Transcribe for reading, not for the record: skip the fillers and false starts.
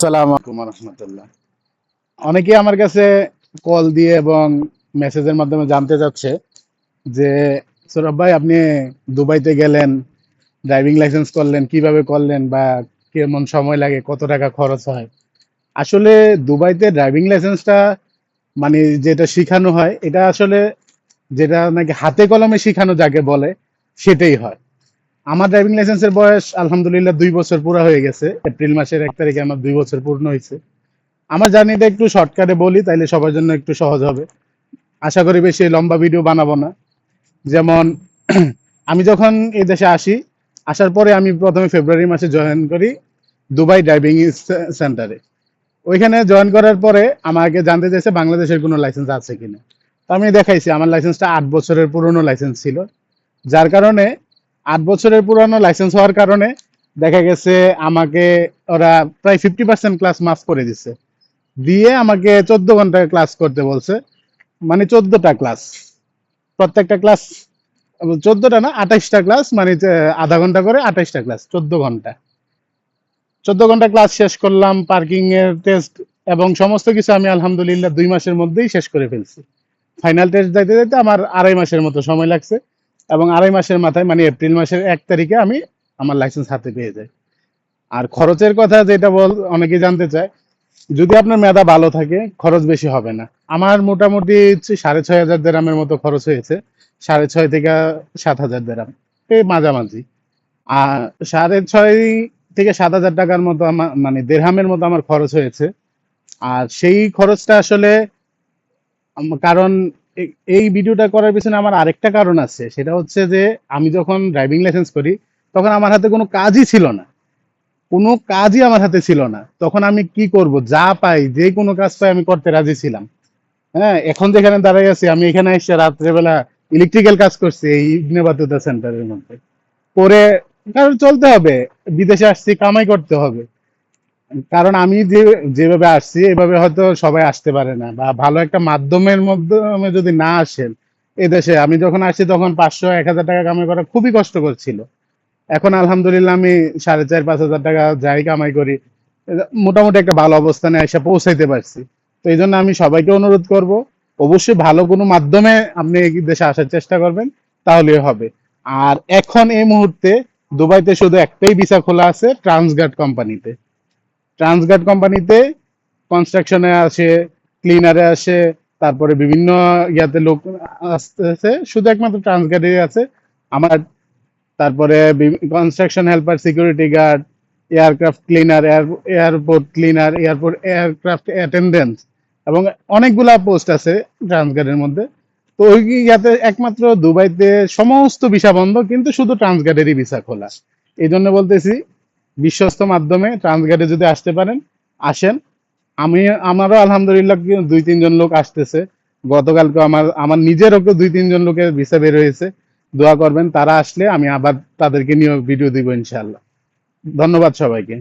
আসসালামু আলাইকুম রহমতুল্লাহ। অনেকেই আমার কাছে কল দিয়ে এবং মেসেজের মাধ্যমে জানতে চাচ্ছে যে সৌরভ ভাই, আপনি দুবাইতে গেলেন, ড্রাইভিং লাইসেন্স করলেন, কিভাবে করলেন বা কেমন সময় লাগে, কত টাকা খরচ হয়। আসলে দুবাইতে ড্রাইভিং লাইসেন্সটা মানে যেটা শেখানো হয়, এটা আসলে যেটা নাকি হাতে কলমে শেখানো যাকে বলে সেটাই হয়। আমার ড্রাইভিং লাইসেন্সের বয়স আলহামদুলিল্লাহ 2 বছর পুরা হয়ে গেছে। এপ্রিল মাসের 1 তারিখে আমার 2 বছর পূর্ণ হয়েছে। আমার জার্নিটা একটু শর্টকাটে বলি, তাইলে সবার জন্য একটু সহজ হবে। আশা করি বেশি লম্বা ভিডিও বানাবো না। যেমন আমি যখন এই দেশে আসি, আসার পরে আমি প্রথমে ফেব্রুয়ারি মাসে জয়েন করি দুবাই ড্রাইভিং সেন্টারে। ওইখানে জয়েন করার পরে আমাকে জানতে চাইছে বাংলাদেশের কোনো লাইসেন্স আছে কিনা। তো আমি দেখাইছি আমার লাইসেন্সটা 8 বছরের পুরনো লাইসেন্স ছিল, যার কারণে 8 বছরের পুরনো লাইসেন্স হওয়ার কারণে দেখা গেছে আমাকে ওরা প্রায় 50% ক্লাস মাফ করে দিচ্ছে, দিয়ে আমাকে 14 ঘন্টা ক্লাস করতে বলছে। মানে 14টা ক্লাস, প্রত্যেকটা ক্লাস 14টা না, 28টা ক্লাস, মানে আধা ঘন্টা করে 28টা ক্লাস, 14 ঘন্টা। 14 ঘন্টা ক্লাস শেষ করলাম, পার্কিং এর টেস্ট এবং সমস্ত কিছু আমি আলহামদুলিল্লাহ 2 মাসের মধ্যেই শেষ করে ফেলছি। ফাইনাল টেস্ট যাইতে যাইতে আমার 2.5 মাসের মতো সময় লাগছে, এবং 2.5 মাসের মাথায় মানে এপ্রিল মাসের 1 তারিখে আমি আমার লাইসেন্স হাতে পেয়ে যাই। আর খরচের কথা যেটা অনেকে জানতে চায়, যদি আপনার মেধা ভালো থাকে খরচ বেশি হবে না। আমার মোটামুটি 6,500 দেরামের মতো খরচ হয়েছে, 6,500 থেকে 7,000 দেরাম, এই মাঝামাঝি। আর 6,500 থেকে 7,000 টাকার মতো আমার মানে দেড়হামের মতো আমার খরচ হয়েছে। আর সেই খরচটা আসলে কারণ এই ভিডিওটা করার পিছনে আমার আরেকটা কারণ আছে, সেটা হচ্ছে যে আমি যখন ড্রাইভিং লাইসেন্স করি তখন আমার হাতে কোনো কাজই ছিল না, কোনো কাজই আমার হাতে ছিল না। তখন আমি কি করব, যা পাই যে কোনো কাজ পাই আমি করতে রাজি ছিলাম। হ্যাঁ, এখন যেখানে দাঁড়াই আছি, আমি এখানে এসে রাত্রেবেলা ইলেকট্রিক্যাল কাজ করছি এই ইবনে বাতুতা সেন্টারের মধ্যে করে। কারণ চলতে হবে, বিদেশে আসছি, কামাই করতে হবে। কারণ আমি যেভাবে আসছি এভাবে হয়তো সবাই আসতে পারে না, বা ভালো একটা মাধ্যমের মাধ্যমে যদি না আসেন। এদেশে আমি যখন আসছি তখন 500-1,000 টাকা কামাই করা খুবই কষ্টকর ছিল। এখন আলহামদুলিল্লাহ আমি 4,500-5,000 টাকা যাই কামাই করি, মোটামুটি একটা ভালো অবস্থানে এসে পৌঁছাইতে পারছি। তো এই জন্য আমি সবাইকে অনুরোধ করব, অবশ্যই ভালো কোনো মাধ্যমে আপনি এই দেশে আসার চেষ্টা করবেন, তাহলেই হবে। আর এখন এই মুহূর্তে দুবাইতে শুধু একটাই ভিসা খোলা আছে, ট্রান্সগার্ড কোম্পানিতে। ট্রান্সগার্ড কোম্পানিতে কনস্ট্রাকশনে আসে, ক্লিনারে আসে, তারপরে বিভিন্ন ইয়াতে লোক আসতেছে, শুধু একমাত্র ট্রান্সগার্ডে আছে আমার। তারপরে construction helper, security guard, aircraft cleaner, airport cleaner, aircraft attendant, এবং অনেকগুলা পোস্ট আছে ট্রান্সগার্ডের মধ্যে। তো ওই ইয়াতে একমাত্র দুবাইতে সমস্ত ভিসা বন্ধ, কিন্তু শুধু ট্রান্সগার্ডেরই ভিসা খোলা। এই জন্য বলতেছি, বিশ্বস্ত মাধ্যমে ট্রান্সগার্ডে যদি আসতে পারেন, আসেন। আমারও আলহামদুলিল্লাহ 2-3 জন লোক আসতেছে। গতকালকে আমার আমার নিজেরও 2-3 জন লোকের ভিসা বের হয়েছে। দোয়া করবেন, তারা আসলে আমি আবার তাদেরকে নিয়ে ভিডিও দিব ইনশাআল্লাহ। ধন্যবাদ সবাইকে।